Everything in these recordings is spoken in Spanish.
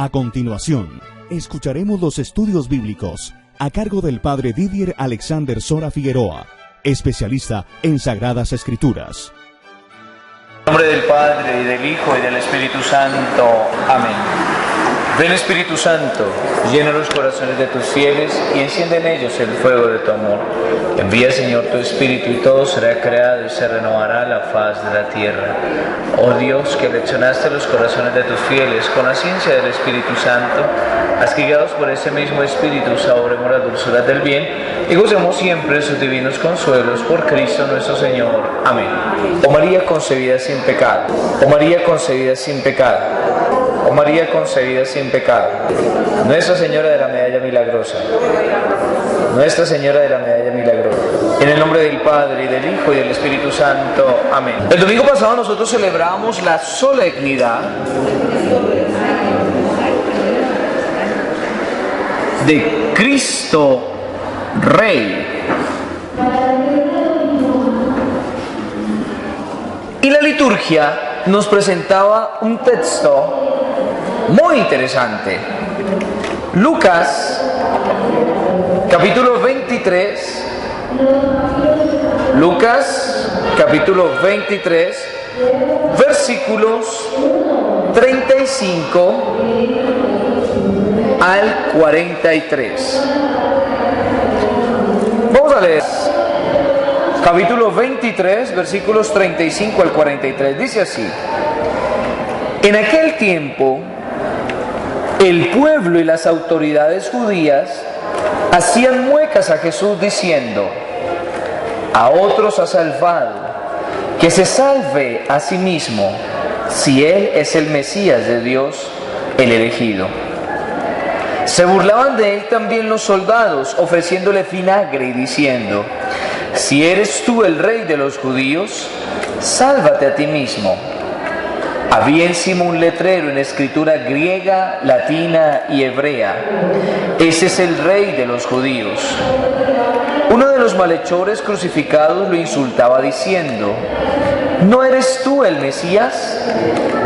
A continuación, escucharemos los estudios bíblicos a cargo del Padre Didier Alexander Sora Figueroa, especialista en Sagradas Escrituras. En nombre del Padre, y del Hijo, y del Espíritu Santo. Amén. Ven, Espíritu Santo, llena los corazones de tus fieles y enciende en ellos el fuego de tu amor. Envía, Señor, tu Espíritu y todo será creado y se renovará la faz de la tierra. Oh Dios, que leccionaste los corazones de tus fieles con la ciencia del Espíritu Santo, haz que guiados por ese mismo Espíritu saboremos las dulzuras del bien y gocemos siempre sus divinos consuelos por Cristo nuestro Señor. Amén. Oh María concebida sin pecado, oh María concebida sin pecado, oh María concebida sin pecado, Nuestra Señora de la Medalla Milagrosa, Nuestra Señora de la Medalla Milagrosa. En el nombre del Padre, y del Hijo, y del Espíritu Santo. Amén. El domingo pasado nosotros celebramos la solemnidad de Cristo Rey. Y la liturgia nos presentaba un texto muy interesante. Lucas, capítulo 23. Lucas, capítulo 23, versículos 35 al 43. Vamos a leer. Capítulo 23, versículos 35 al 43. Dice así: en aquel tiempo, el pueblo y las autoridades judías hacían muecas a Jesús diciendo: a otros ha salvado, que se salve a sí mismo, si él es el Mesías de Dios, el elegido. Se burlaban de él también los soldados, ofreciéndole vinagre y diciendo: si eres tú el rey de los judíos, sálvate a ti mismo. Había encima un letrero en escritura griega, latina y hebrea: ese es el rey de los judíos. Uno de los malhechores crucificados lo insultaba diciendo: ¿no eres tú el Mesías?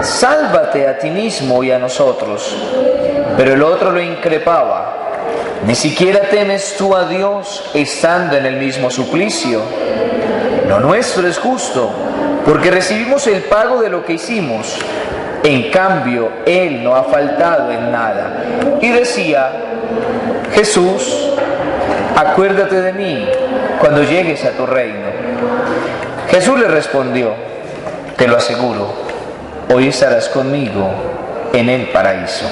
Sálvate a ti mismo y a nosotros. Pero el otro lo increpaba: ¿ni siquiera temes tú a Dios estando en el mismo suplicio? Lo nuestro es justo, porque recibimos el pago de lo que hicimos. En cambio, Él no ha faltado en nada. Y decía: Jesús, acuérdate de mí cuando llegues a tu reino. Jesús le respondió: te lo aseguro, hoy estarás conmigo en el paraíso.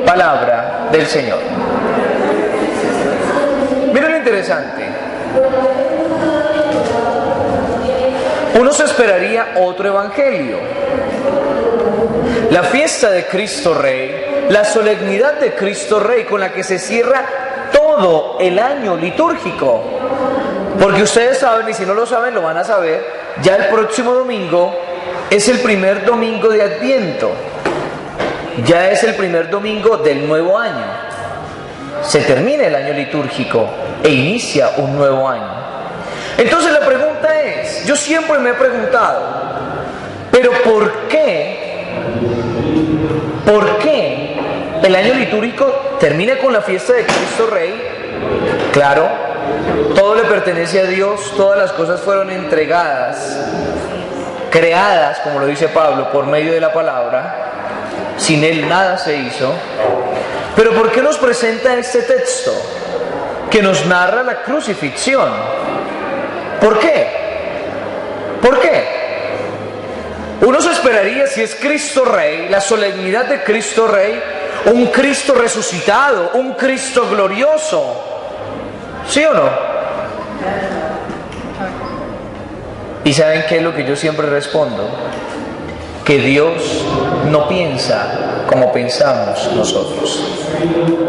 Palabra del Señor. Miren lo interesante. Uno se esperaría otro evangelio. La fiesta de Cristo Rey, la solemnidad de Cristo Rey con la que se cierra todo el año litúrgico. Porque ustedes saben, y si no lo saben lo van a saber, ya el próximo domingo es el primer domingo de Adviento. Ya es el primer domingo del nuevo año. Se termina el año litúrgico e inicia un nuevo año. Entonces la pregunta es, yo siempre me he preguntado, pero ¿por qué el año litúrgico termina con la fiesta de Cristo Rey? Claro, todo le pertenece a Dios, todas las cosas fueron entregadas, creadas, como lo dice Pablo, por medio de la palabra. Sin Él nada se hizo. Pero ¿por qué nos presenta este texto que nos narra la crucifixión? ¿Por qué? ¿Por qué? Uno se esperaría, si es Cristo Rey, la solemnidad de Cristo Rey, un Cristo resucitado, un Cristo glorioso. ¿Sí o no? ¿Y saben qué es lo que yo siempre respondo? Que Dios no piensa como pensamos nosotros.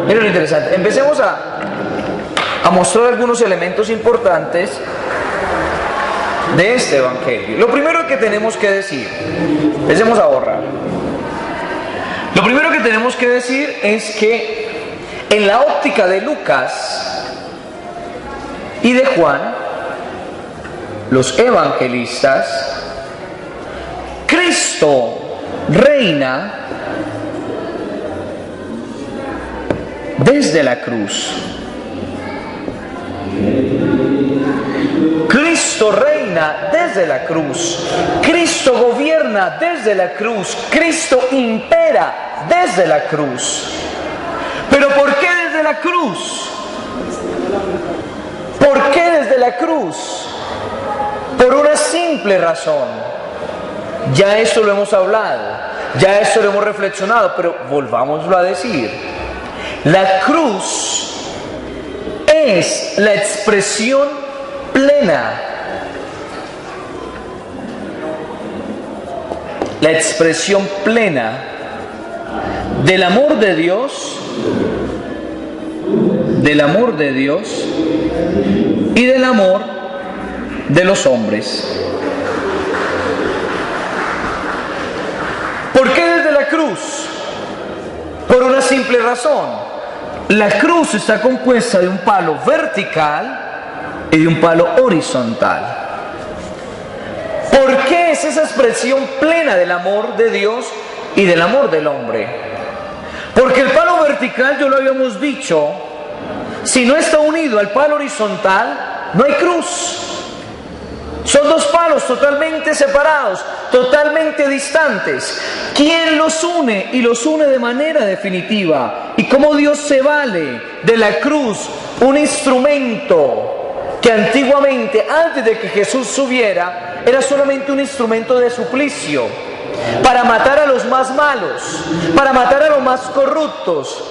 Miren lo interesante. Empecemos a mostrar algunos elementos importantes de este evangelio. Lo primero que tenemos que decir, empecemos a borrar. Lo primero que tenemos que decir es que en la óptica de Lucas y de Juan, los evangelistas, Cristo reina desde la cruz. Cristo reina desde la cruz. Cristo gobierna desde la cruz. Cristo impera desde la cruz. ¿Pero por qué desde la cruz? ¿Por qué desde la cruz? Por una simple razón. Ya esto lo hemos hablado, ya esto lo hemos reflexionado, pero volvámoslo a decir. La cruz es la expresión plena, la expresión plena del amor de Dios, y del amor de los hombres. ¿Por qué desde la cruz? Por una simple razón. La cruz está compuesta de un palo vertical y de un palo horizontal. ¿Por qué es esa expresión plena del amor de Dios y del amor del hombre? Porque el palo vertical, ya lo habíamos dicho, si no está unido al palo horizontal, no hay cruz. Son dos palos totalmente separados, totalmente distantes. ¿Quién los une? Y los une de manera definitiva. ¿Y cómo Dios se vale de la cruz? Un instrumento que antiguamente, antes de que Jesús subiera, era solamente un instrumento de suplicio, para matar a los más malos, para matar a los más corruptos.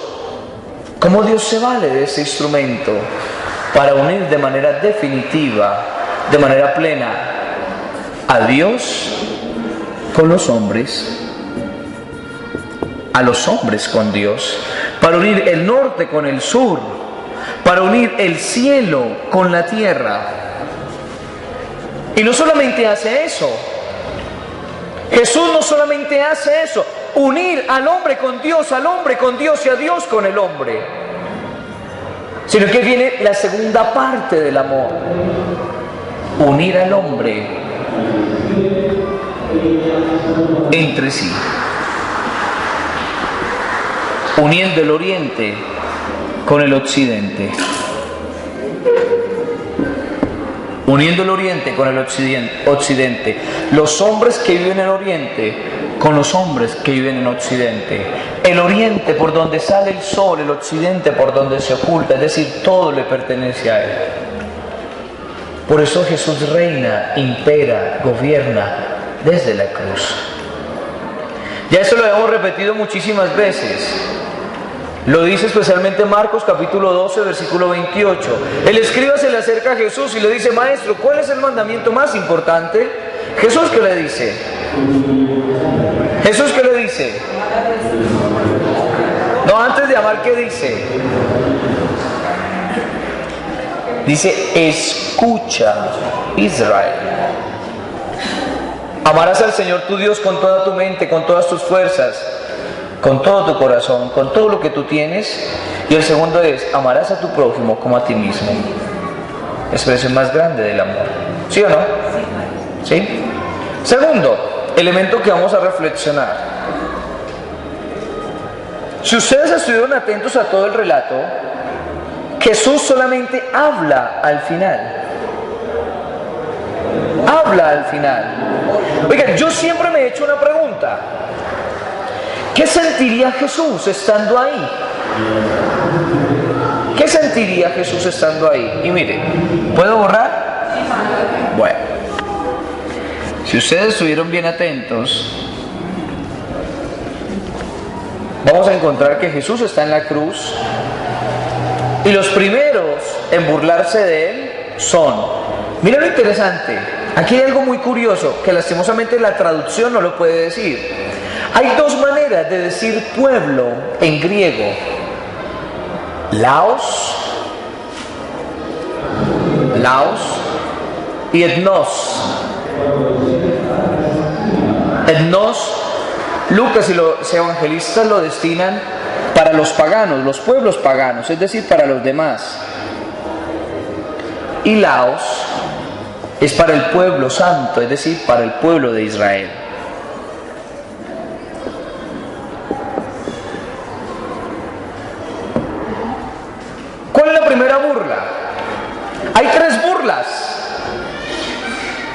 ¿Cómo Dios se vale de ese instrumento? Para unir de manera definitiva, de manera plena, a Dios con los hombres, a los hombres con Dios, para unir el norte con el sur, para unir el cielo con la tierra. Y no solamente hace eso, Jesús no solamente hace eso, unir al hombre con Dios y a Dios con el hombre, sino que viene la segunda parte del amor: unir al hombre entre sí, uniendo el oriente con el occidente, uniendo el oriente con el occidente, los hombres que viven en el oriente con los hombres que viven en occidente, el oriente por donde sale el sol, el occidente por donde se oculta, es decir, todo le pertenece a él. Por eso Jesús reina, impera, gobierna desde la cruz. Ya eso lo hemos repetido muchísimas veces. Lo dice especialmente Marcos capítulo 12, versículo 28. El escriba se le acerca a Jesús y le dice: Maestro, ¿cuál es el mandamiento más importante? Jesús, ¿qué le dice? Jesús, ¿qué le dice? No, antes de amar, ¿qué dice? Dice: escucha, Israel. Amarás al Señor tu Dios con toda tu mente, con todas tus fuerzas, con todo tu corazón, con todo lo que tú tienes. Y el segundo es: amarás a tu prójimo como a ti mismo. Expresión más grande del amor. ¿Sí o no? ¿Sí? Segundo elemento que vamos a reflexionar. Si ustedes estuvieron atentos a todo el relato, Jesús solamente habla al final. Habla al final. Oigan, yo siempre me he hecho una pregunta: ¿qué sentiría Jesús estando ahí? ¿Qué sentiría Jesús estando ahí? Y mire, ¿puedo borrar? Bueno, si ustedes estuvieron bien atentos, vamos a encontrar que Jesús está en la cruz y los primeros en burlarse de él son... Mira lo interesante, aquí hay algo muy curioso que lastimosamente la traducción no lo puede decir. Hay dos maneras de decir pueblo en griego: laos y etnos. Etnos, Lucas y los evangelistas lo destinan para los paganos, los pueblos paganos, es decir, para los demás. Y laos es para el pueblo santo, es decir, para el pueblo de Israel.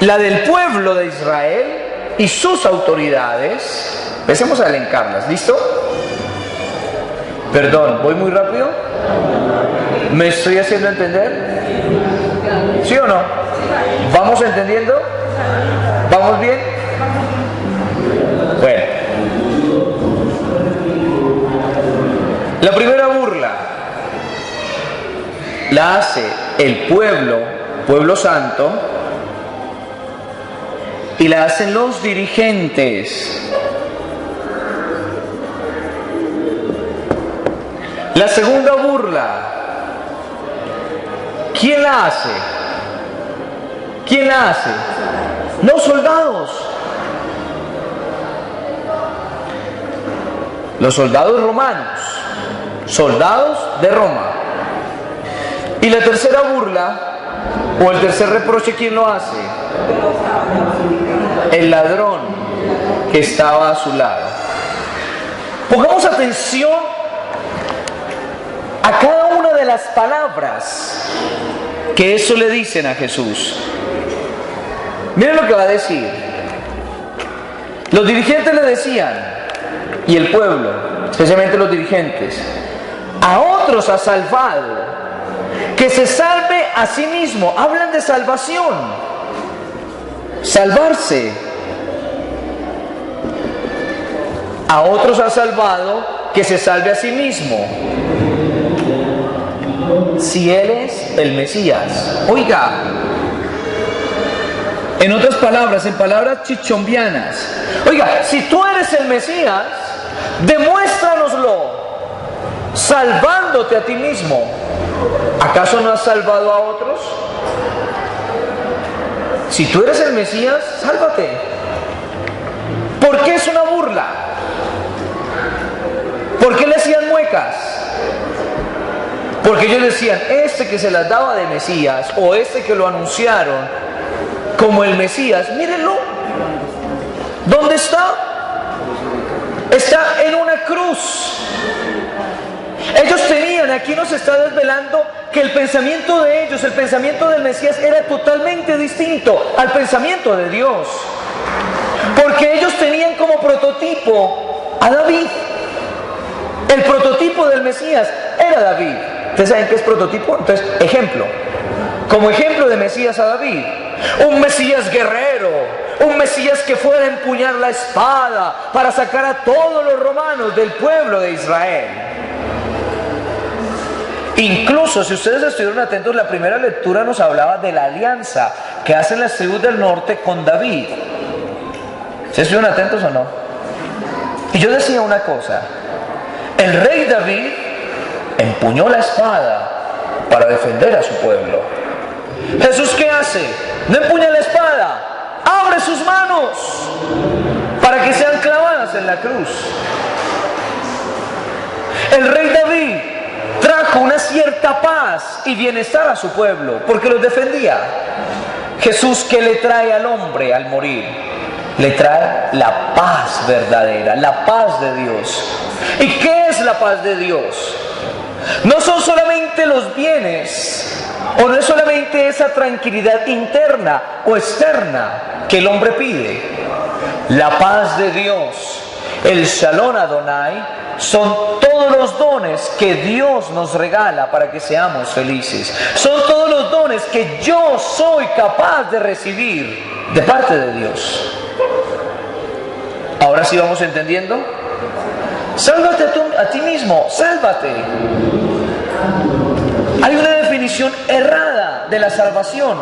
la del pueblo de Israel y sus autoridades. Empecemos a elencarlas, ¿listo? Perdón, ¿voy muy rápido? ¿Me estoy haciendo entender? ¿Sí o no? ¿Vamos entendiendo? ¿Vamos bien? Bueno. La primera burla la hace el pueblo santo, y la hacen los dirigentes. La segunda burla, ¿quién la hace? ¿Quién la hace? Los soldados. Los soldados romanos, soldados de Roma. Y la tercera burla, o el tercer reproche, ¿quién lo hace? El ladrón que estaba a su lado. Pongamos atención a cada una de las palabras que eso le dicen a Jesús. Miren lo que va a decir. Los dirigentes le decían, y el pueblo, especialmente los dirigentes, a otros ha salvado, que se salve a sí mismo. Hablan de salvación. Salvarse. A otros ha salvado, que se salve a sí mismo, si Él es el Mesías. Oiga, en otras palabras, en palabras chichombianas, oiga, si tú eres el Mesías, demuéstranoslo, salvándote a ti mismo. ¿Acaso no has salvado a otros? Si tú eres el Mesías, sálvate. ¿Por qué es una burla? ¿Por qué le hacían muecas? Porque ellos decían, este que se las daba de Mesías, o este que lo anunciaron como el Mesías, mírenlo. ¿Dónde está? Está en una cruz. Ellos tenían, aquí nos está desvelando que el pensamiento de ellos, el pensamiento del Mesías, era totalmente distinto al pensamiento de Dios. Porque ellos tenían como prototipo a David. El prototipo del Mesías era David. ¿Ustedes saben qué es prototipo? Entonces, ejemplo. Como ejemplo de Mesías a David. Un Mesías guerrero. Un Mesías que fuera a empuñar la espada para sacar a todos los romanos del pueblo de Israel. Incluso, si ustedes estuvieron atentos, la primera lectura nos hablaba de la alianza que hacen las tribus del norte con David. ¿Se estuvieron atentos o no? Y yo decía una cosa. El rey David empuñó la espada para defender a su pueblo. ¿Jesús qué hace? No empuña la espada, abre sus manos para que sean clavadas en la cruz. El rey David trajo una cierta paz y bienestar a su pueblo porque los defendía. Jesús, ¿qué le trae al hombre al morir? Le trae la paz verdadera, la paz de Dios. ¿Y qué es la paz de Dios? No son solamente los bienes, o no es solamente esa tranquilidad interna o externa que el hombre pide. La paz de Dios, el Shalom Adonai, son todos los dones que Dios nos regala para que seamos felices. Son todos los dones que yo soy capaz de recibir de parte de Dios. Ahora sí vamos entendiendo. Sálvate a ti mismo, sálvate. Hay una definición errada de la salvación.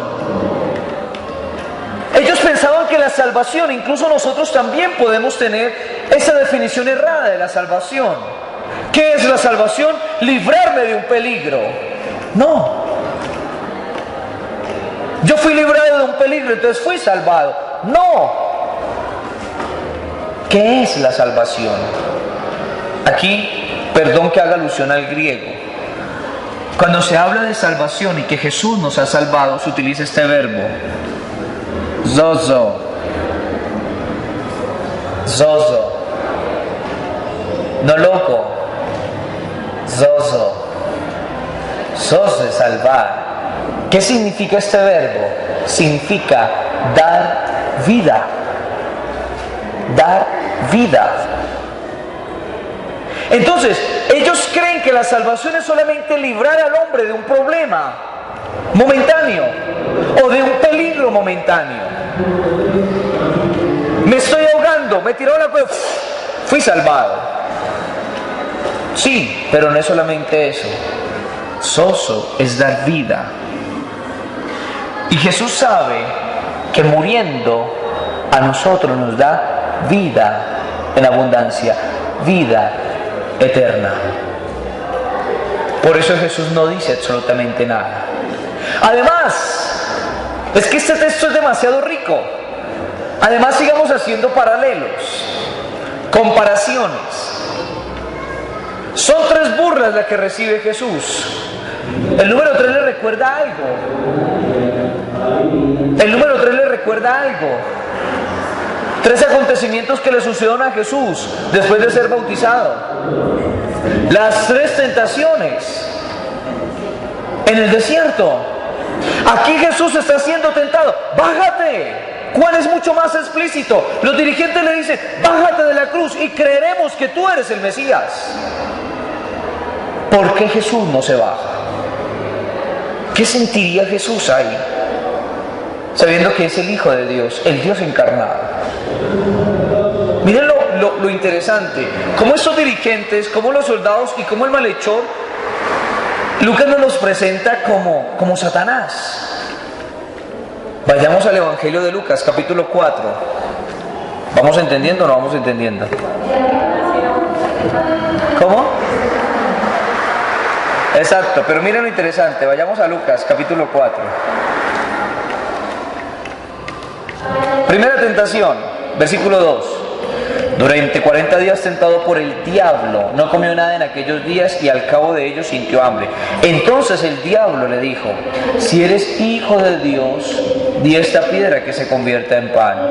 Ellos pensaban que la salvación, incluso nosotros también podemos tener esa definición errada de la salvación. ¿Qué es la salvación? Librarme de un peligro. No. Yo fui librado de un peligro, entonces fui salvado. No. ¿Qué es la salvación? Aquí, perdón que haga alusión al griego. Cuando se habla de salvación y que Jesús nos ha salvado, se utiliza este verbo. Zozo. Zozo. No loco. Zozo. Zozo es salvar. ¿Qué significa este verbo? Significa dar vida. Dar vida. Entonces, ellos creen que la salvación es solamente librar al hombre de un problema momentáneo o de un peligro momentáneo. Me estoy ahogando, me tiró la cueva, fui salvado. Sí, pero no es solamente eso. Soso es dar vida. Y Jesús sabe que muriendo a nosotros nos da vida en abundancia, vida eterna. Por eso Jesús no dice absolutamente nada. Además, es que este texto es demasiado rico. Además, sigamos haciendo paralelos, comparaciones. Son 3 burlas las que recibe Jesús. El número 3 le recuerda algo. El número 3 le recuerda algo. 3 acontecimientos que le sucedieron a Jesús después de ser bautizado. Las 3 tentaciones en el desierto. Aquí Jesús está siendo tentado. ¡Bájate! ¿Cuál es mucho más explícito? Los dirigentes le dicen: bájate de la cruz y creeremos que tú eres el Mesías. ¿Por qué Jesús no se baja? ¿Qué sentiría Jesús ahí? Sabiendo que es el Hijo de Dios, el Dios encarnado. Miren lo interesante, cómo estos dirigentes, cómo los soldados y cómo el malhechor, Lucas nos los presenta como Satanás. Vayamos al Evangelio de Lucas, capítulo 4. ¿Vamos entendiendo o no vamos entendiendo? ¿Cómo? Exacto, pero miren lo interesante, vayamos a Lucas, capítulo 4. Primera tentación, versículo 2. Durante 40 días tentado por el diablo, no comió nada en aquellos días y al cabo de ellos sintió hambre. Entonces el diablo le dijo: si eres hijo de Dios, di a esta piedra que se convierta en pan.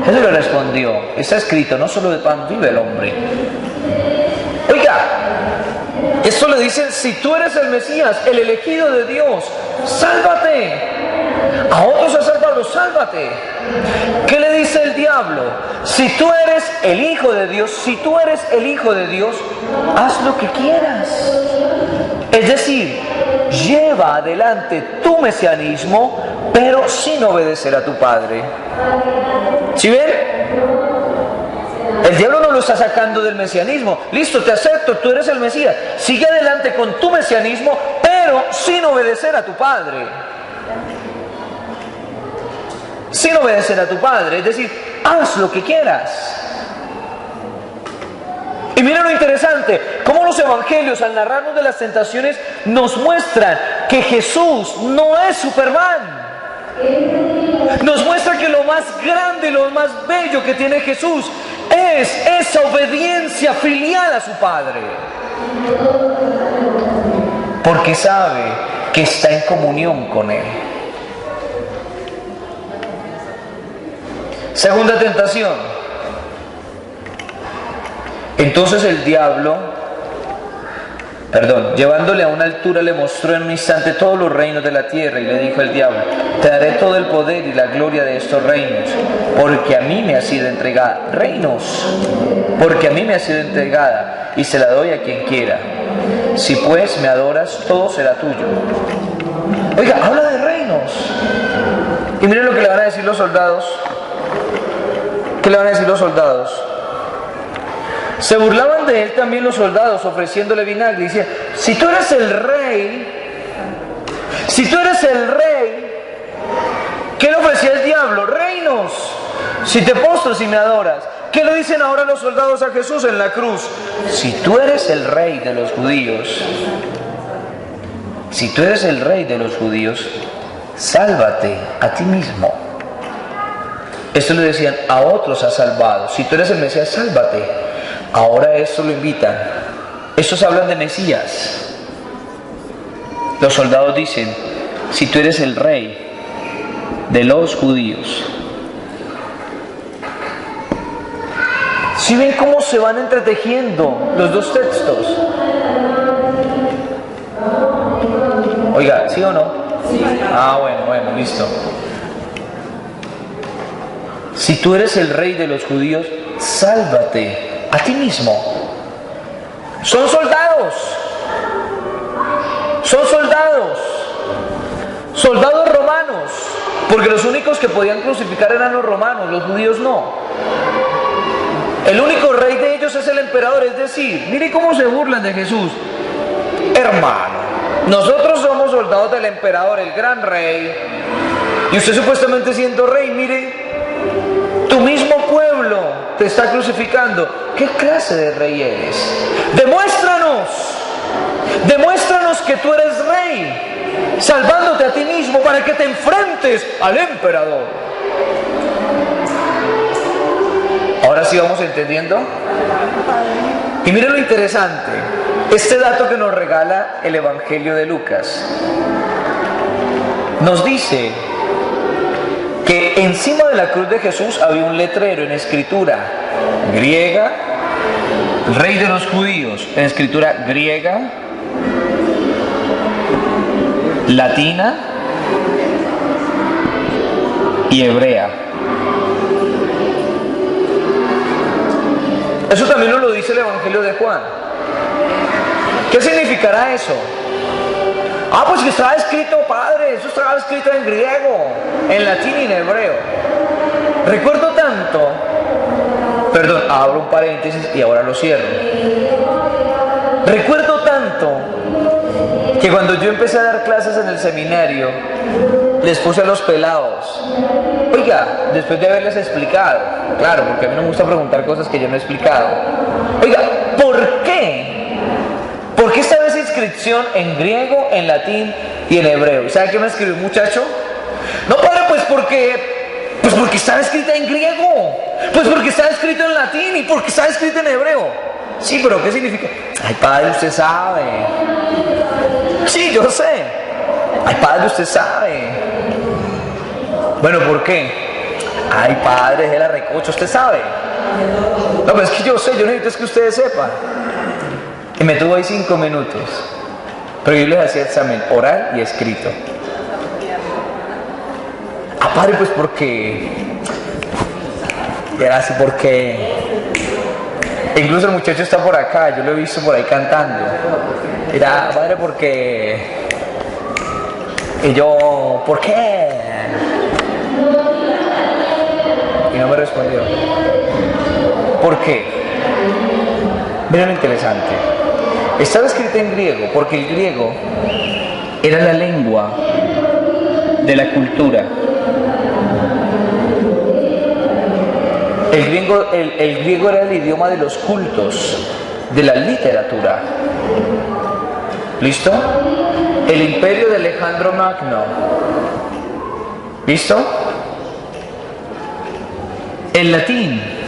Jesús le respondió: está escrito, no solo de pan vive el hombre. Oiga, esto le dice: si tú eres el Mesías, el elegido de Dios, sálvate. A otros a salvarlos, sálvate. ¿Qué le dice el diablo? Si tú eres el Hijo de Dios, si tú eres el Hijo de Dios, haz lo que quieras. Es decir, lleva adelante tu mesianismo, pero sin obedecer a tu Padre. ¿Sí ven? El diablo no lo está sacando del mesianismo. Listo, te acepto, tú eres el Mesías. Sigue adelante con tu mesianismo, pero sin obedecer a tu Padre. Sin obedecer a tu Padre, es decir, haz lo que quieras. Y mira lo interesante, cómo los evangelios al narrarnos de las tentaciones nos muestran que Jesús no es Superman. Nos muestra que lo más grande, lo más bello que tiene Jesús es esa obediencia filial a su Padre. Porque sabe que está en comunión con Él. Segunda tentación. Entonces el diablo, llevándole a una altura, le mostró en un instante todos los reinos de la tierra y le dijo el diablo: te daré todo el poder y la gloria de estos reinos, porque a mí me ha sido entregada. Porque a mí me ha sido entregada y se la doy a quien quiera. Si pues me adoras, todo será tuyo. Oiga, habla de reinos. Y miren lo que le van a decir los soldados. ¿Qué le van a decir los soldados? Se burlaban de él también los soldados, ofreciéndole vinagre. Y decían: si tú eres el rey, ¿qué le ofrecía el diablo? Reinos, si te postras y me adoras. ¿Qué le dicen ahora los soldados a Jesús en la cruz? Si tú eres el rey de los judíos, sálvate a ti mismo. Esto le decían: a otros has salvado. Si tú eres el Mesías, sálvate. Ahora esto lo invitan. Estos hablan de Mesías. Los soldados dicen: si tú eres el rey de los judíos. ¿Sí ven cómo se van entretejiendo los dos textos? Oiga, ¿sí o no? Ah, bueno, listo. Si tú eres el rey de los judíos, sálvate a ti mismo. Son soldados. Son soldados romanos, porque los únicos que podían crucificar eran los romanos, los judíos no. El único rey de ellos es el emperador, es decir, mire cómo se burlan de Jesús. Hermano, nosotros somos soldados del emperador, el gran rey, y usted supuestamente siendo rey, mire, tu mismo pueblo te está crucificando. ¿Qué clase de rey eres? Demuéstranos que tú eres rey, salvándote a ti mismo para que te enfrentes al emperador. Ahora sí vamos entendiendo. Y mire lo interesante, este dato que nos regala el Evangelio de Lucas. Nos dice que encima de la cruz de Jesús había un letrero en escritura griega, rey de los judíos, en escritura griega, latina y hebrea. Eso también nos lo dice el Evangelio de Juan. ¿Qué significará eso? Ah, pues que estaba escrito, padre, eso estaba escrito en griego, en latín y en hebreo. Recuerdo tanto, perdón, abro un paréntesis y ahora lo cierro. Recuerdo tanto que cuando yo empecé a dar clases en el seminario, les puse a los pelados, oiga, después de haberles explicado, claro, porque a mí no me gusta preguntar cosas que yo no he explicado, oiga, ¿por qué? ¿Por qué estaba esa inscripción en griego, en latín y en hebreo? ¿Sabe qué me escribió un muchacho? No, padre, pues porque estaba escrita en griego, pues porque estaba escrito en latín y porque estaba escrito en hebreo. Sí, pero ¿qué significa? Ay, padre, usted sabe. Sí, yo sé. Ay, padre, usted sabe. Bueno, ¿por qué? Ay, padre, es la recocha, usted sabe. No, pero es que yo sé, yo necesito es que ustedes sepan. Y me tuvo ahí 5 minutos. Pero yo les hacía examen oral y escrito. Ah, padre, pues porque... Era así porque... Incluso el muchacho está por acá, yo lo he visto por ahí cantando. Era, padre, porque... Y yo, ¿por qué? Y no me respondió. ¿Por qué? Miren lo interesante. Estaba escrito en griego, porque el griego era la lengua de la cultura. El griego era el idioma de los cultos, de la literatura. ¿Listo? El imperio de Alejandro Magno. ¿Listo? El latín.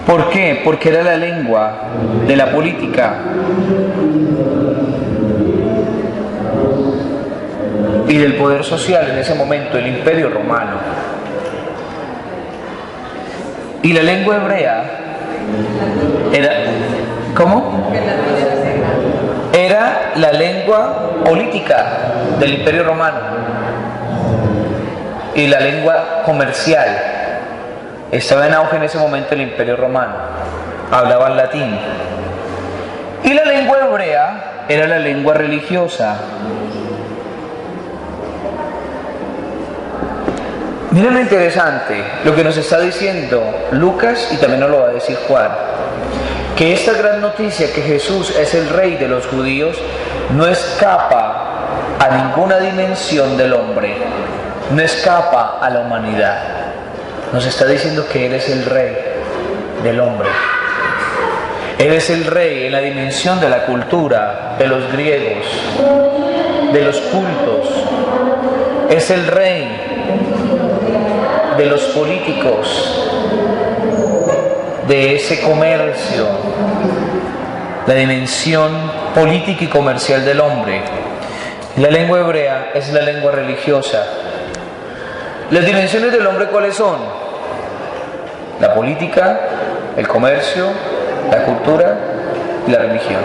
¿Por qué? Porque era la lengua de la política y del poder social en ese momento, el imperio romano. Y la lengua hebrea era... ¿Cómo? Era la lengua política del imperio romano y la lengua comercial. Estaba en auge en ese momento el imperio romano, hablaban latín. Y la lengua hebrea era la lengua religiosa. Miren lo interesante, lo que nos está diciendo Lucas y también nos lo va a decir Juan, que esta gran noticia que Jesús es el rey de los judíos no escapa a ninguna dimensión del hombre, no escapa a la humanidad. Nos está diciendo que Él es el rey del hombre. Él es el rey en la dimensión de la cultura, de los griegos, de los cultos. Es el rey de los políticos, de ese comercio, la dimensión política y comercial del hombre. La lengua hebrea es la lengua religiosa. Las dimensiones del hombre, ¿cuáles son? La política, el comercio, la cultura y la religión.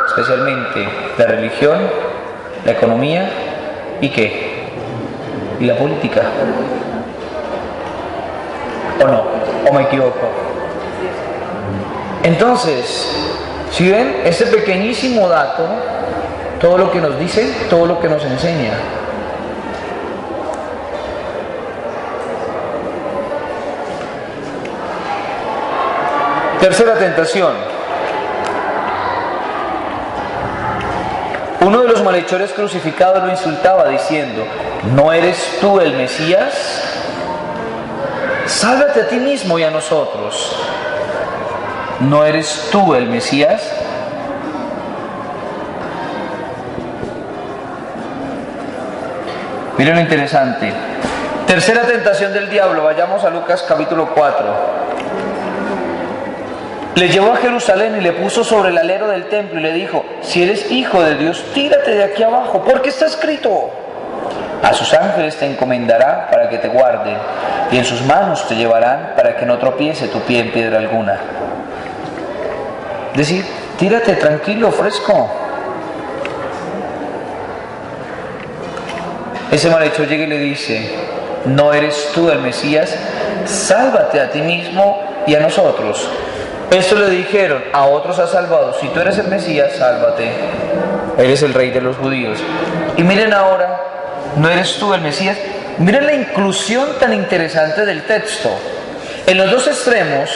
Especialmente la religión, la economía ¿Y qué? ¿Y la política? ¿O no? ¿O me equivoco? Entonces, si ven, este pequeñísimo dato, todo lo que nos dice, todo lo que nos enseña. Tercera tentación. Uno de los malhechores crucificados lo insultaba diciendo: ¿no eres tú el Mesías? Sálvate a ti mismo y a nosotros. ¿No eres tú el Mesías? Miren lo interesante. Tercera tentación del diablo. Vayamos a Lucas capítulo 4. Le llevó a Jerusalén y le puso sobre el alero del templo y le dijo: si eres hijo de Dios, tírate de aquí abajo, porque está escrito: a sus ángeles te encomendará para que te guarden, y en sus manos te llevarán para que no tropiece tu pie en piedra alguna. Es decir, tírate tranquilo, fresco. Ese malhechor llega y le dice: ¿no eres tú el Mesías? Sálvate a ti mismo y a nosotros. Esto le dijeron: a otros has salvado, si tú eres el Mesías, sálvate, eres el rey de los judíos. Y miren ahora, ¿no eres tú el Mesías? Miren la inclusión tan interesante del texto. En los dos extremos,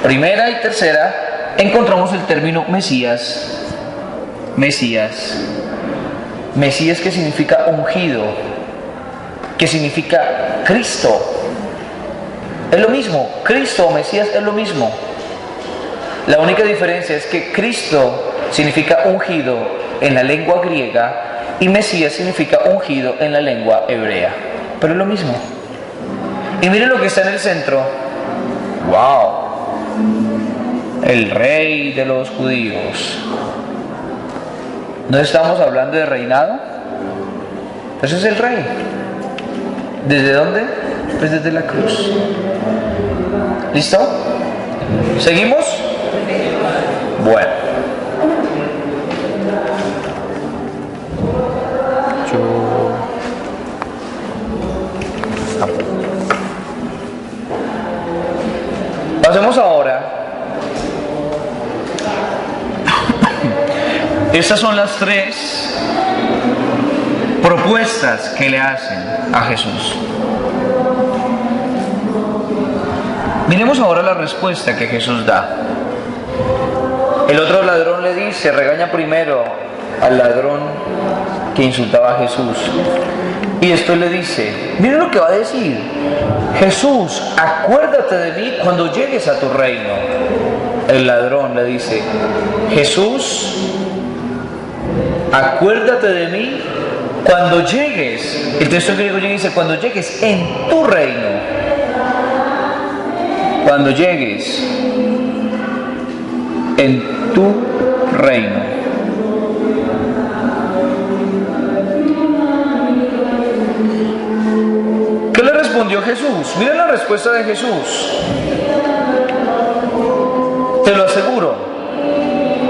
primera y tercera, encontramos el término Mesías. Mesías. Mesías, que significa ungido, que significa Cristo. Es lo mismo, Cristo o Mesías es lo mismo. La única diferencia es que Cristo significa ungido en la lengua griega y Mesías significa ungido en la lengua hebrea. Pero es lo mismo. Y miren lo que está en el centro. ¡Wow! El rey de los judíos. ¿No estamos hablando de reinado? Ese es el rey. ¿Desde dónde? Pues desde la cruz. ¿Listo? ¿Seguimos? Bueno. Pasemos ahora. Estas son las tres propuestas que le hacen a Jesús. Miremos ahora la respuesta que Jesús da. El otro ladrón le dice, regaña primero al ladrón que insultaba a Jesús. Y después le dice, miren lo que va a decir: Jesús, acuérdate de mí cuando llegues a tu reino. El ladrón le dice, Jesús, acuérdate de mí cuando llegues. El texto griego dice, cuando llegues en tu reino. Cuando llegues en tu reino. ¿Qué le respondió Jesús? Miren la respuesta de Jesús. Te lo aseguro.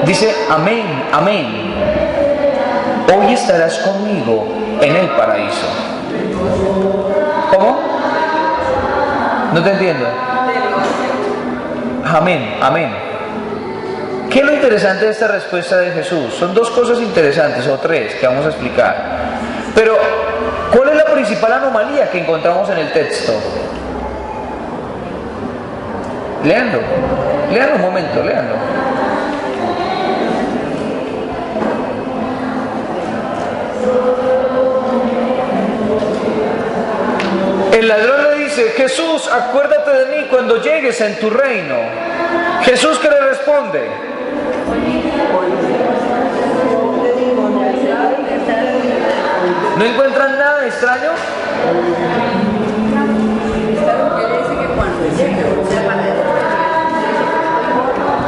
Dice, amén, amén. Hoy estarás conmigo en el paraíso. ¿Cómo? No te entiendo. Amén, amén. ¿Qué es lo interesante de esta respuesta de Jesús? Son dos cosas interesantes, o tres, que vamos a explicar. Pero, ¿cuál es la principal anomalía que encontramos en el texto? Leanlo un momento, leanlo. El ladrón le dice, Jesús, acuérdate de mí cuando llegues en tu reino. Jesús, ¿qué le responde? ¿No encuentran nada extraño?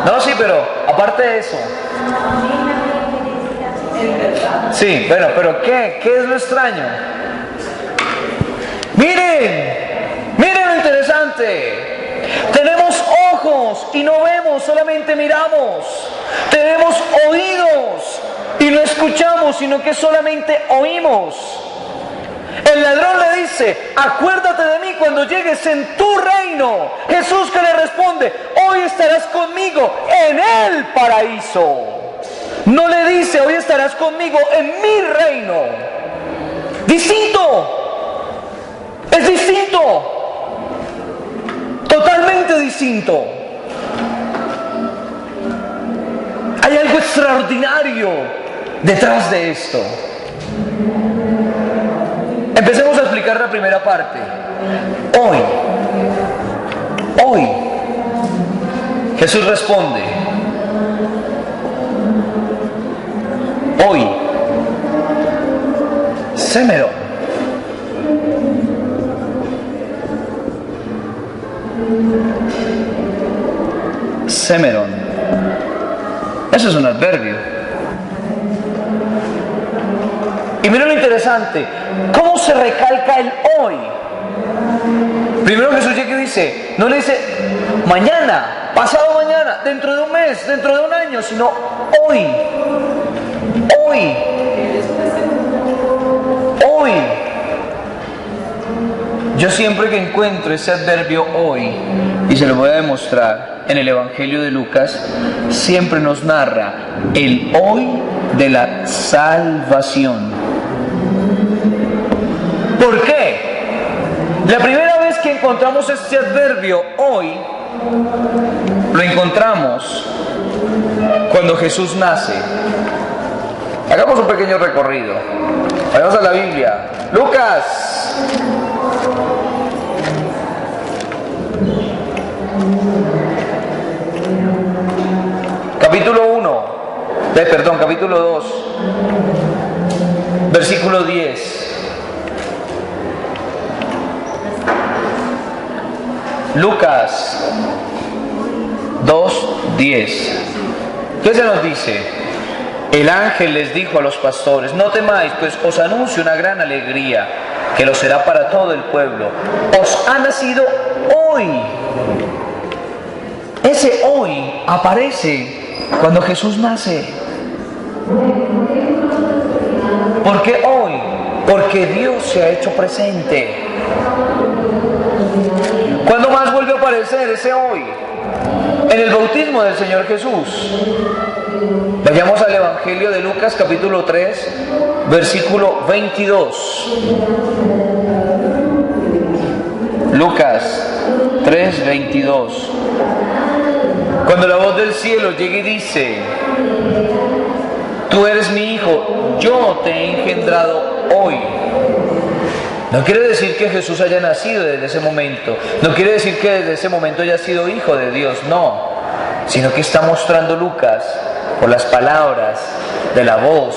No, sí, pero aparte de eso. Sí, bueno, pero ¿qué es lo extraño? Miren lo interesante. Tenemos ojos y no vemos, solamente miramos. Tenemos oídos y no escuchamos, sino que solamente oímos. El ladrón le dice, acuérdate de mí cuando llegues en tu reino. Jesús que le responde, hoy estarás conmigo en el paraíso. No le dice, hoy estarás conmigo en mi reino. Distinto. Es distinto. Totalmente distinto. Hay algo extraordinario detrás de esto. Empecemos a explicar la primera parte. Hoy, Jesús responde. Hoy, Semerón. Semerón. Eso es un adverbio. Y mira lo interesante, ¿cómo se recalca el hoy? Primero Jesús llega y dice, no le dice mañana, pasado mañana, dentro de un mes, dentro de un año, sino hoy. Hoy. Hoy. Yo siempre que encuentro ese adverbio hoy, y se lo voy a demostrar en el Evangelio de Lucas, siempre nos narra el hoy de la salvación. ¿Por qué? La primera vez que encontramos este adverbio hoy, lo encontramos cuando Jesús nace. Hagamos un pequeño recorrido. Vayamos a la Biblia. Lucas. Capítulo 2, versículo 10. Lucas 2:10. ¿Qué se nos dice? El ángel les dijo a los pastores, no temáis, pues os anuncio una gran alegría, que lo será para todo el pueblo. Os ha nacido hoy. Ese hoy aparece cuando Jesús nace. ¿Por qué hoy? Porque Dios se ha hecho presente. ¿Cuándo más vuelve a aparecer ese hoy? En el bautismo del Señor Jesús. Vayamos al Evangelio de Lucas capítulo 3, versículo 22. Lucas 3, 22. Cuando la voz del cielo llega y dice, tú eres mi hijo, yo te he engendrado hoy. No quiere decir que Jesús haya nacido desde ese momento, no quiere decir que desde ese momento haya sido hijo de Dios, no, sino que está mostrando Lucas por las palabras de la voz,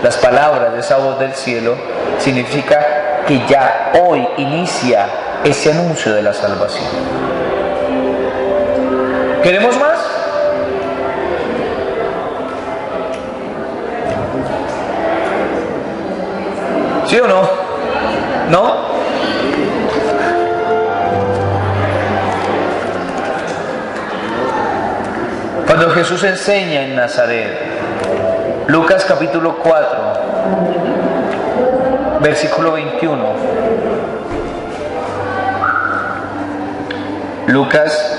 las palabras de esa voz del cielo, significa que ya hoy inicia ese anuncio de la salvación. ¿Queremos más? ¿Sí o no? ¿No? Cuando Jesús enseña en Nazaret, Lucas capítulo 4, versículo 21. Lucas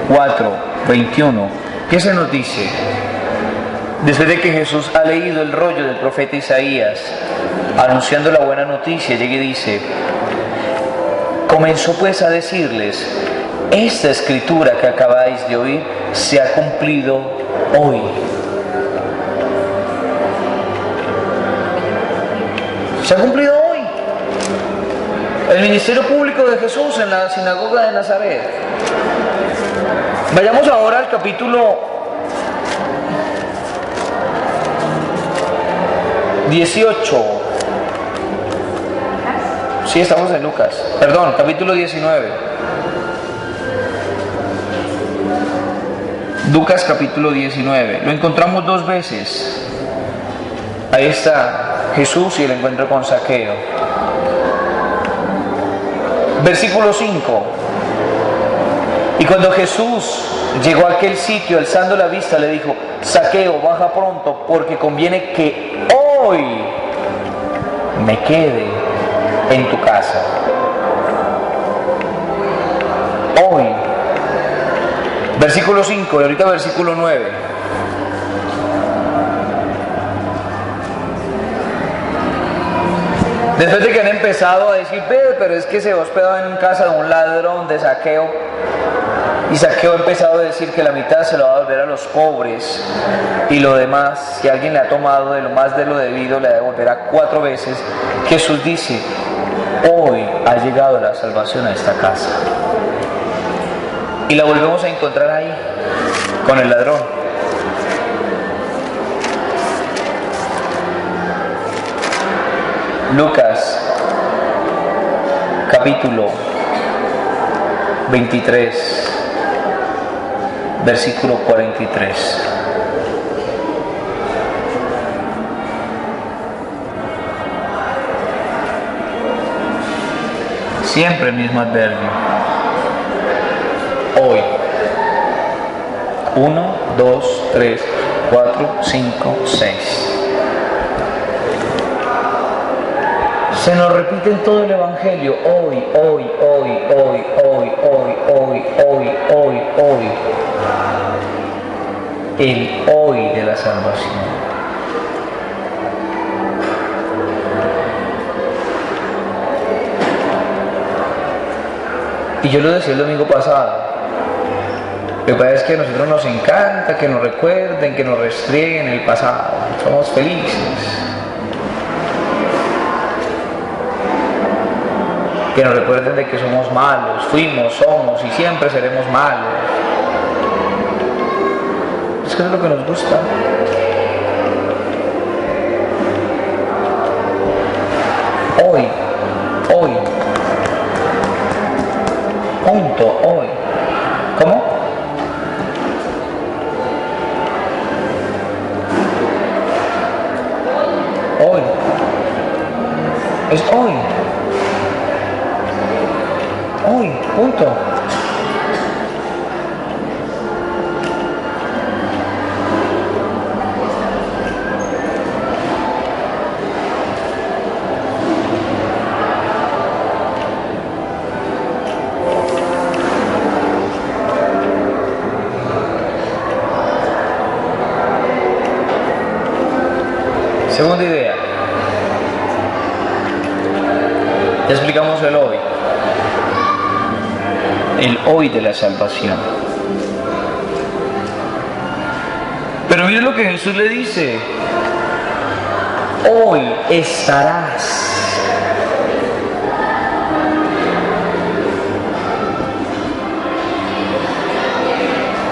4, 21. ¿Qué se nos dice? Después de que Jesús ha leído el rollo del profeta Isaías, anunciando la buena noticia, llega y dice, comenzó pues a decirles, esta escritura que acabáis de oír se ha cumplido hoy. Se ha cumplido hoy. El ministerio público de Jesús en la sinagoga de Nazaret. Vayamos ahora al capítulo 18. Sí, estamos en Lucas. Perdón, capítulo 19. Lucas capítulo 19. Lo encontramos dos veces. Ahí está Jesús y el encuentro con Zaqueo. Versículo 5. Y cuando Jesús llegó a aquel sitio, alzando la vista, le dijo, Zaqueo, baja pronto, porque conviene que hoy me quede en tu casa. Hoy, versículo 5 y ahorita versículo 9. Después de que han empezado a decir, pero es que se hospedaba en casa de un ladrón, de Zaqueo, y Zaqueo ha empezado a decir que la mitad se lo va a devolver a los pobres, y lo demás, si alguien le ha tomado de lo más de lo debido, le devolverá 4 veces. Jesús dice, hoy ha llegado la salvación a esta casa. Y la volvemos a encontrar ahí, con el ladrón. Lucas, capítulo 23, versículo 43. Siempre el mismo adverbio. Hoy. 1, 2, 3, 4, 5, 6. Se nos repite en todo el Evangelio, hoy, hoy, hoy, hoy, hoy, hoy, hoy, hoy, hoy, hoy. El hoy de la salvación. Y yo lo decía el domingo pasado. Lo que pasa es que a nosotros nos encanta que nos recuerden, que nos restrieguen el pasado. Somos felices. Que nos recuerden de que somos malos, fuimos, somos y siempre seremos malos. Es que eso es lo que nos gusta. Hoy, hoy, punto, hoy. ¿Cómo? Hoy. Es hoy. Hoy, punto. Segunda idea. Ya explicamos el hoy. El hoy de la salvación. Pero mire lo que Jesús le dice. Hoy estarás.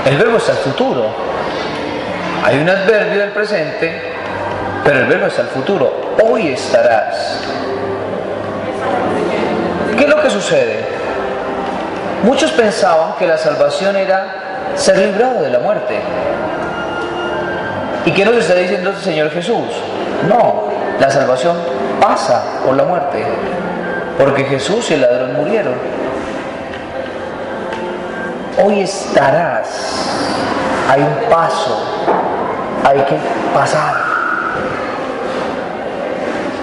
El verbo está al futuro. Hay un adverbio del presente, pero el verbo está al futuro. Hoy estarás. ¿Qué es lo que sucede? Muchos pensaban que la salvación era ser librado de la muerte. ¿Y qué nos está diciendo el Señor Jesús? No, la salvación pasa por la muerte, porque Jesús y el ladrón murieron. Hoy estarás. Hay un paso, hay que pasar.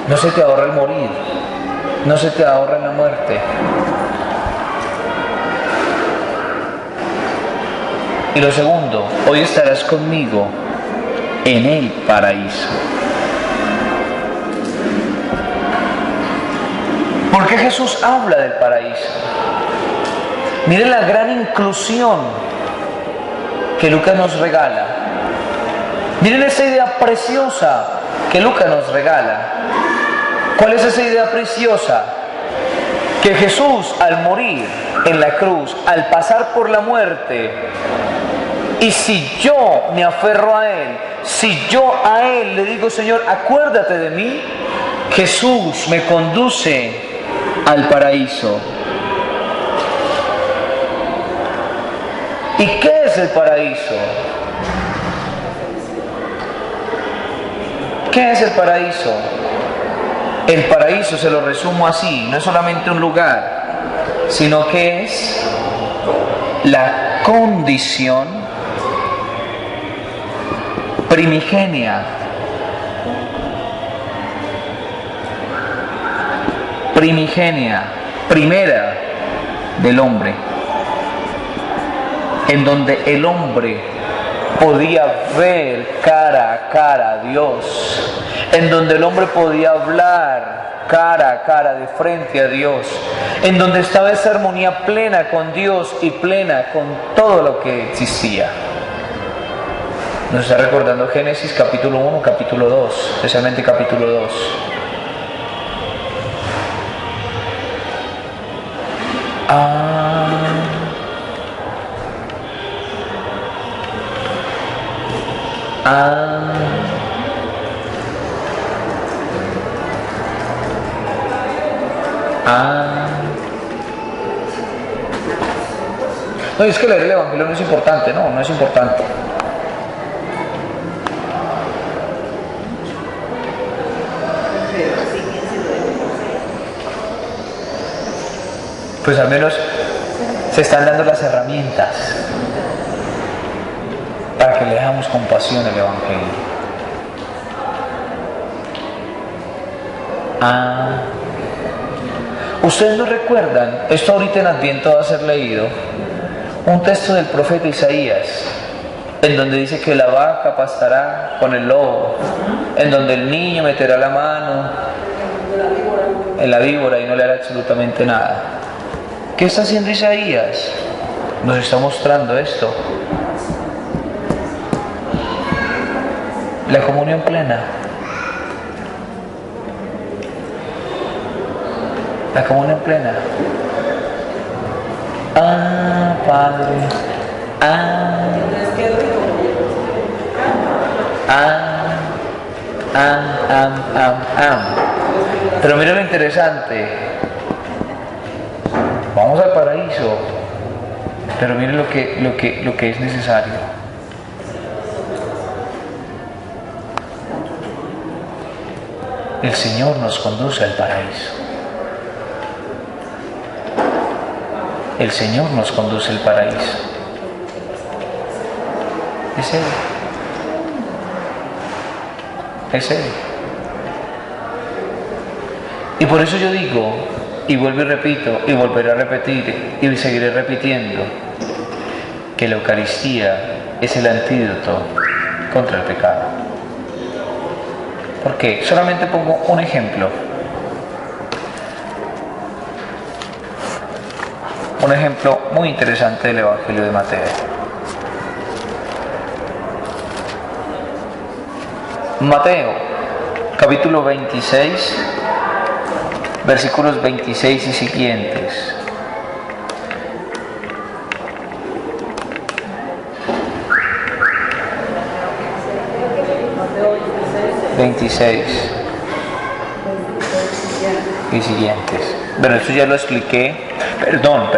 No se te ahorra el morir, no se te ahorra la muerte. Y lo segundo, hoy estarás conmigo en el paraíso. ¿Por qué Jesús habla del paraíso? Miren la gran inclusión que Lucas nos regala. Miren esa idea preciosa que Lucas nos regala. ¿Cuál es esa idea preciosa? Que Jesús, al morir en la cruz, al pasar por la muerte, y si yo me aferro a Él, si yo a Él le digo, Señor, acuérdate de mí, Jesús me conduce al paraíso. ¿Y qué es el paraíso? ¿Qué es el paraíso? El paraíso, se lo resumo así, no es solamente un lugar, sino que es la condición primigenia primigenia, primera del hombre, en donde el hombre podía ver cara a cara a Dios, en donde el hombre podía hablar cara a cara, de frente a Dios, en donde estaba esa armonía plena con Dios y plena con todo lo que existía. Nos está recordando Génesis capítulo 1, capítulo 2, especialmente capítulo 2. No, es que leer el Evangelio no es importante, no es importante. Pues al menos se están dando las herramientas para que leamos con pasión el Evangelio. Ustedes no recuerdan, esto ahorita en Adviento va a ser leído, un texto del profeta Isaías, en donde dice que la vaca pastará con el lobo, en donde el niño meterá la mano en la víbora y no le hará absolutamente nada. ¿Qué está haciendo Isaías? Nos está mostrando esto. La comunión plena. La comunión plena. Padre. Pero mira lo interesante. Vamos al paraíso, pero mire lo que es necesario. El Señor nos conduce al paraíso. El Señor nos conduce al paraíso. Es Él. Es Él. Y por eso yo digo, y vuelvo y repito, y volveré a repetir, y seguiré repitiendo, que la Eucaristía es el antídoto contra el pecado. ¿Por qué? Solamente pongo un ejemplo. Un ejemplo muy interesante del Evangelio de Mateo. Mateo, capítulo 26, versículos 26 y siguientes. Y siguientes. Bueno, esto ya lo expliqué. Perdón.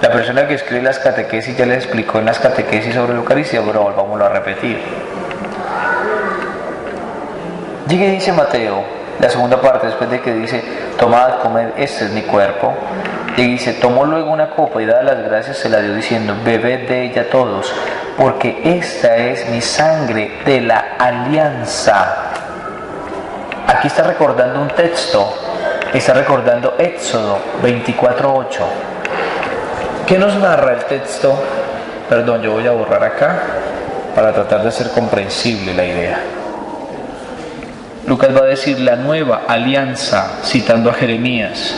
La persona que escribe las catequesis ya les explicó en las catequesis sobre la Eucaristía, pero volvámoslo a repetir. Llega y dice Mateo, la segunda parte, después de que dice, tomad, comed, este es mi cuerpo. Y dice, tomó luego una copa y dadas las gracias se la dio diciendo, bebed de ella todos, porque esta es mi sangre de la alianza. Aquí está recordando un texto, está recordando Éxodo 24:8. ¿Qué nos narra el texto? Perdón, yo voy a borrar acá para tratar de hacer comprensible la idea. Lucas va a decir la nueva alianza, citando a Jeremías.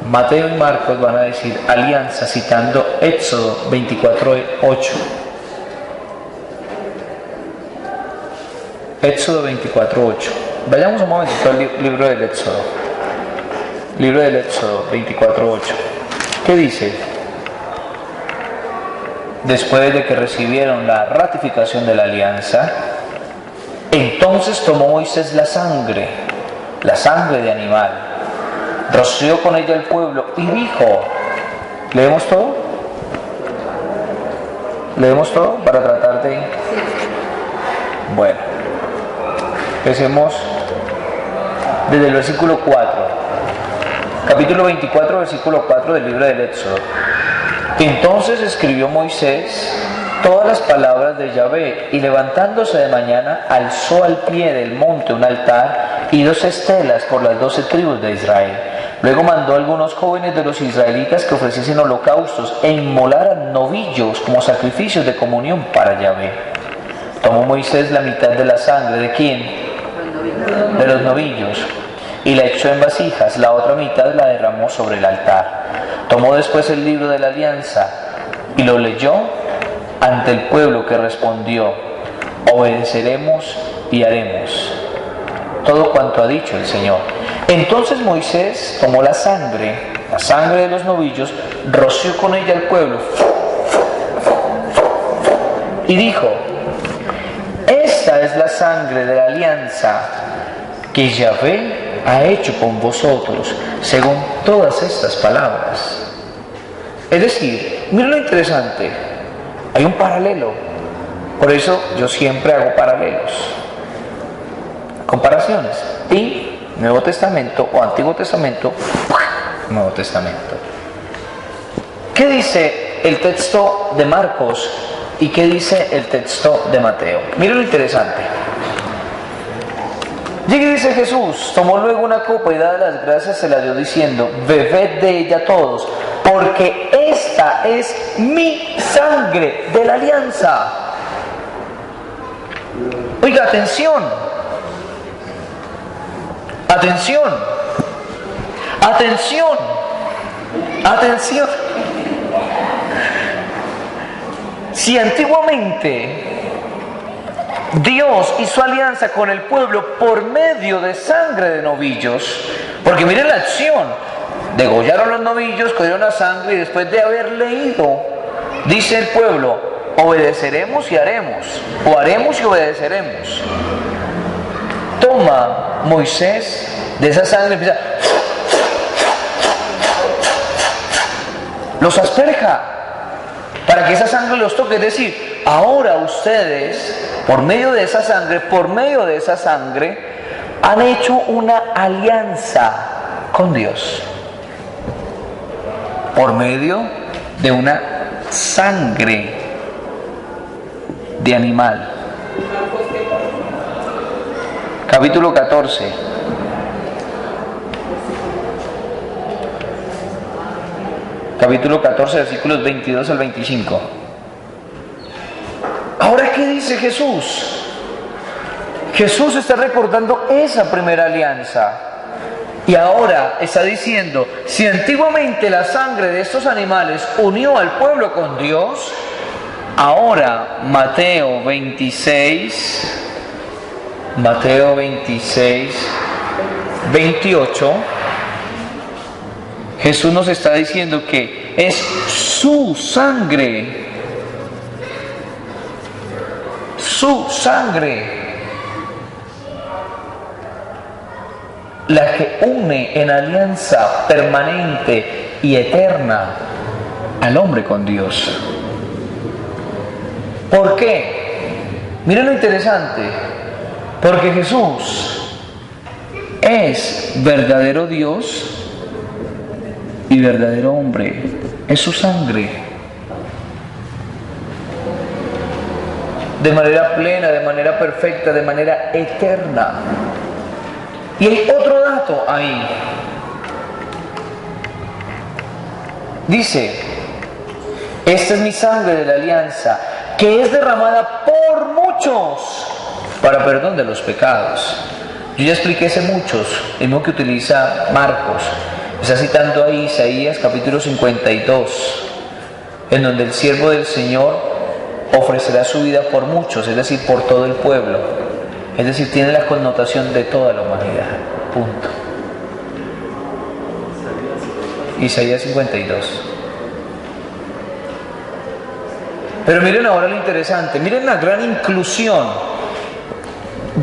Mateo y Marcos van a decir alianza, citando Éxodo 24:8. Éxodo 24:8. Vayamos un momentito al libro del Éxodo. Libro del Éxodo 24:8. ¿Qué dice? Después de que recibieron la ratificación de la alianza, entonces tomó Moisés la sangre de animal, roció con ella el pueblo y dijo, ¿leemos todo? ¿Leemos todo para tratar de...? Bueno, empecemos desde el versículo 4. Capítulo 24, versículo 4 del libro del Éxodo. Entonces escribió Moisés todas las palabras de Yahvé, y levantándose de mañana alzó al pie del monte un altar y 2 estelas por las 12 tribus de Israel. Luego mandó a algunos jóvenes de los israelitas que ofreciesen holocaustos e inmolaran novillos como sacrificios de comunión para Yahvé. Tomó Moisés la mitad de la sangre, ¿de quién? De los novillos, y la echó en vasijas, la otra mitad la derramó sobre el altar. Tomó después el libro de la alianza y lo leyó ante el pueblo, que respondió: obedeceremos y haremos todo cuanto ha dicho el Señor. Entonces Moisés tomó la sangre de los novillos, roció con ella al pueblo y dijo: esta es la sangre de la alianza que Yahvé ha hecho con vosotros, según todas estas palabras. Es decir, miren lo interesante, hay un paralelo. Por eso yo siempre hago paralelos, comparaciones. Y Nuevo Testamento o Antiguo Testamento, Nuevo Testamento. ¿Qué dice el texto de Marcos y qué dice el texto de Mateo? Miren lo interesante. Llega y dice Jesús: tomó luego una copa y dadas las gracias se la dio diciendo: bebed de ella todos, porque esta es mi sangre de la alianza. Oiga, atención, atención, atención, atención. Si antiguamente Dios hizo alianza con el pueblo por medio de sangre de novillos, porque miren la acción: degollaron los novillos, cogieron la sangre y después de haber leído, dice el pueblo: obedeceremos y haremos, o haremos y obedeceremos. Toma Moisés de esa sangre y empieza, los asperja para que esa sangre los toque. Es decir, ahora ustedes, por medio de esa sangre, han hecho una alianza con Dios. Por medio de una sangre de animal. Capítulo 14. Capítulo 14, versículos 22 al 25. Ahora, ¿qué dice Jesús? Jesús está recordando esa primera alianza. Y ahora está diciendo: si antiguamente la sangre de estos animales unió al pueblo con Dios, ahora Mateo 26, 28, Jesús nos está diciendo que es su sangre la que une en alianza permanente y eterna al hombre con Dios. ¿Por qué? Miren lo interesante. Porque Jesús es verdadero Dios y verdadero hombre. Es su sangre. De manera plena, de manera perfecta, de manera eterna. Y hay otro dato ahí. Dice: esta es mi sangre de la alianza, que es derramada por muchos para perdón de los pecados. Yo ya expliqué ese muchos, el mismo que utiliza Marcos. Está citando ahí Isaías capítulo 52, en donde el siervo del Señor ofrecerá su vida por muchos, es decir, por todo el pueblo. Es decir, tiene la connotación de toda la humanidad. Punto. Isaías 52. Pero miren ahora lo interesante, miren la gran inclusión.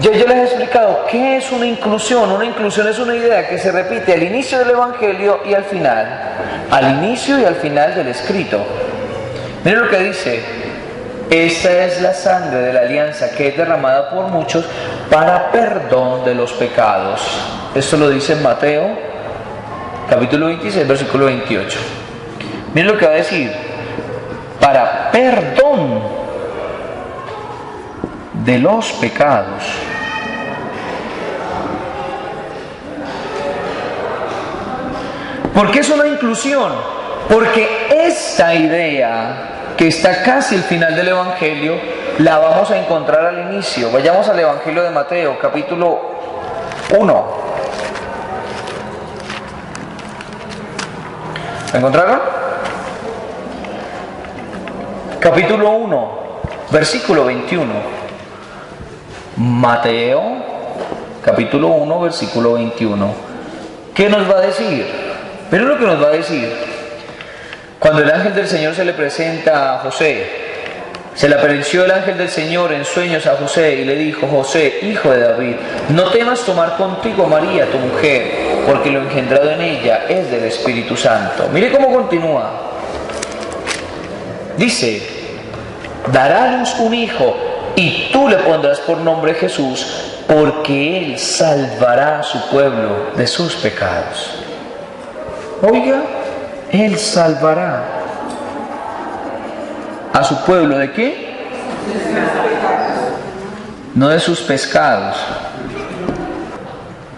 Yo les he explicado qué es una inclusión. Una inclusión es una idea que se repite al inicio del Evangelio y al final. Al inicio y al final del escrito. Miren lo que dice: esta es la sangre de la alianza que es derramada por muchos para perdón de los pecados. Esto lo dice en Mateo capítulo 26, versículo 28. Miren lo que va a decir: para perdón de los pecados. ¿Por qué es una inclusión? Porque esta idea, que está casi al final del Evangelio, la vamos a encontrar al inicio. Vayamos al Evangelio de Mateo, capítulo 1. ¿La encontraron? Capítulo 1, versículo 21. Mateo, capítulo 1, versículo 21. ¿Qué nos va a decir? Pero lo que nos va a decir: cuando el ángel del Señor se le presenta a José, se le apareció el ángel del Señor en sueños a José y le dijo: José, hijo de David, no temas tomar contigo a María, tu mujer, porque lo engendrado en ella es del Espíritu Santo. Mire cómo continúa. Dice: dará a luz un hijo y tú le pondrás por nombre Jesús, porque él salvará a su pueblo de sus pecados. Oiga, él salvará a su pueblo ¿de qué? No de sus pecados.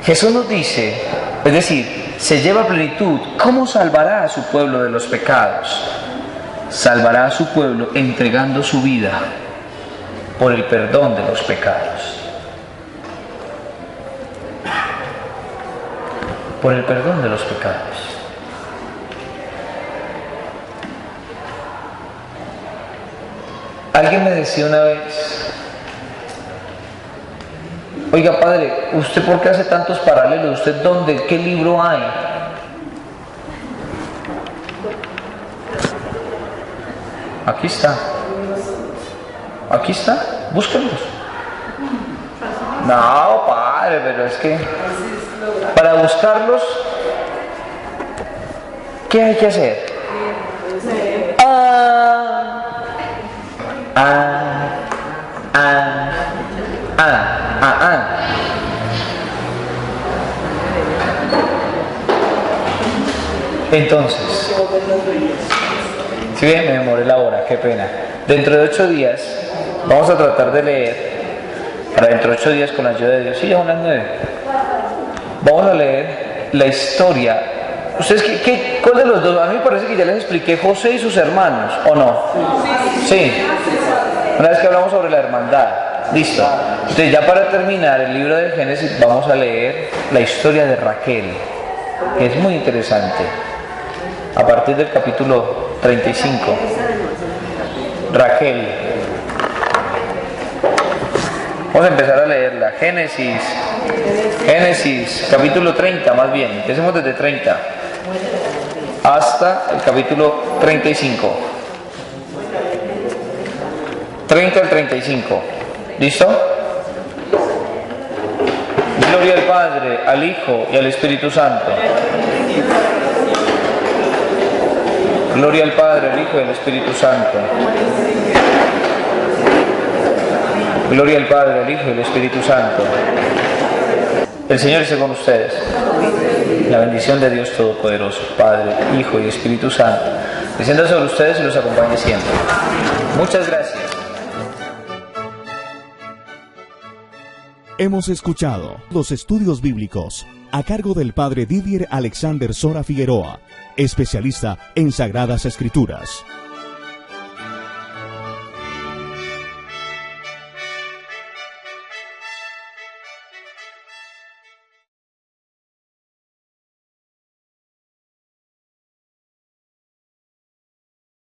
Jesús nos dice, es decir, se lleva a plenitud. ¿Cómo salvará a su pueblo de los pecados? Salvará a su pueblo entregando su vida por el perdón de los pecados. Por el perdón de los pecados. Alguien me decía una vez: oiga, padre, ¿usted por qué hace tantos paralelos? ¿Usted dónde? ¿Qué libro hay? Aquí está. Aquí está. Búsquenlos. No, padre, pero es que para buscarlos, ¿qué hay que hacer? Entonces, si bien me demoré la hora, qué pena. Dentro de 8 días vamos a tratar de leer, para dentro de 8 días con la ayuda de Dios. Sí, ya son las 9. Vamos a leer la historia. ¿Ustedes cuál de los dos? A mí me parece que ya les expliqué José y sus hermanos, ¿o no? Sí. Una vez que hablamos sobre la hermandad. Listo. Entonces, ya para terminar el libro de Génesis, vamos a leer la historia de Raquel, que es muy interesante. A partir del capítulo 35. Raquel. Vamos a empezar a leerla. Génesis, capítulo 30, más bien. Empecemos desde 30 hasta el capítulo 35. 30 al 35. ¿Listo? Gloria al Padre, al Hijo y al Espíritu Santo. Gloria al Padre, al Hijo y al Espíritu Santo. Gloria al Padre, al Hijo y al Espíritu Santo. El Señor esté con ustedes. La bendición de Dios Todopoderoso, Padre, Hijo y Espíritu Santo, descienda sobre ustedes y los acompañe siempre. Muchas gracias. Hemos escuchado los estudios bíblicos a cargo del Padre Didier Alexander Sora Figueroa, especialista en Sagradas Escrituras.